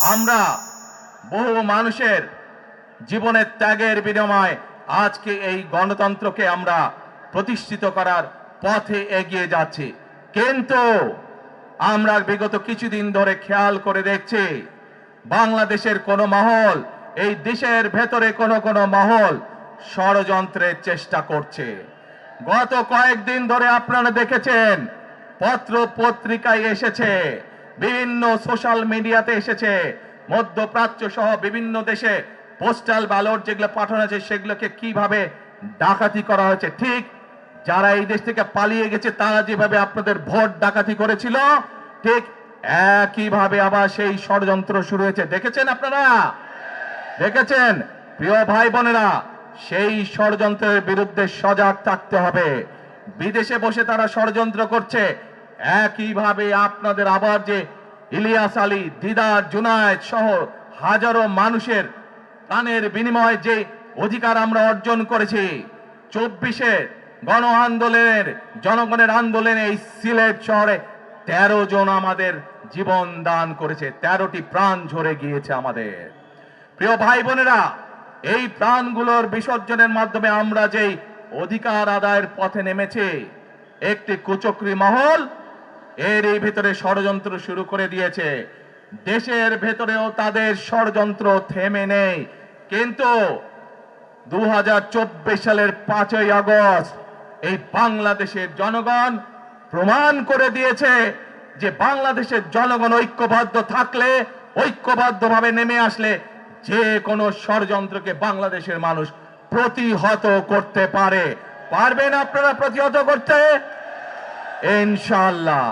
আমরা বহু মানুষের জীবনের ত্যাগের বিনিময়ে আজকে এই গণতন্ত্রকে আমরা প্রতিষ্ঠিত করার পথে এগিয়ে যাচ্ছি। কিন্তু আমরা বিগত কিছুদিন ধরে খেয়াল করে দেখছি বাংলাদেশের কোন মহল, এই দেশের ভেতরে কোন মহল ষড়যন্ত্রের চেষ্টা করছে। গত কয়েকদিন ধরে আপনারা দেখেছেন পত্র পত্রিকায় এসেছে, বিভিন্ন সোশ্যাল মিডিয়াতে এসেছে, মধ্যপ্রাচ্য সহ বিভিন্ন দেশে পোস্টাল ব্যালট যেগুলো পাঠানো হয়েছে সেগুলোকে কিভাবে ডাকাতি করা হয়েছে। ঠিক যারা এই দেশ থেকে পালিয়ে গেছে তারা যেভাবে আপনাদের ভোট ডাকাতি করেছিল, ঠিক একইভাবে আবার সেই ষড়যন্ত্র শুরু হয়েছে। দেখেছেন আপনারা? দেখেছেন? প্রিয় ভাই বোনেরা, সেই ষড়যন্ত্রের বিরুদ্ধে সজাগ থাকতে হবে। বিদেশে বসে তারা ষড়যন্ত্র করছে, একইভাবে আপনাদের আবার যে ইলিয়াস আলী, দিদার, জুনায়েদ সহ হাজারো মানুষের প্রাণের বিনিময়ে যে অধিকার আমরা অর্জন করেছি, 24-এর গণ আন্দোলনের জনগণের আন্দোলনে এই সিলেট শহরে 13 জন আমাদের জীবন দান করেছে, 13টি প্রাণ ঝরে গিয়েছে আমাদের। প্রিয় ভাই বোনেরা, এই প্রাণগুলোর বিসর্জনের মাধ্যমে আমরা যেই অধিকার আদায়ের পথে নেমেছি, একটি কুচক্রী মহল এর এই ভিতরে ষড়যন্ত্র শুরু করে দিয়েছে। দেশের ভেতরেও তাদের ষড়যন্ত্র থেমে নেই। কিন্তু 2024 সালের 5ই আগস্ট এই বাংলাদেশের জনগণ প্রমাণ করে দিয়েছে যে বাংলাদেশের জনগণ ঐক্যবদ্ধ থাকলে, ঐক্যবদ্ধভাবে নেমে আসলে যে কোনো ষড়যন্ত্রকে বাংলাদেশের মানুষ প্রতিহত করতে পারে। পারবেন আপনারা প্রতিহত করতে? ইনশাআল্লাহ।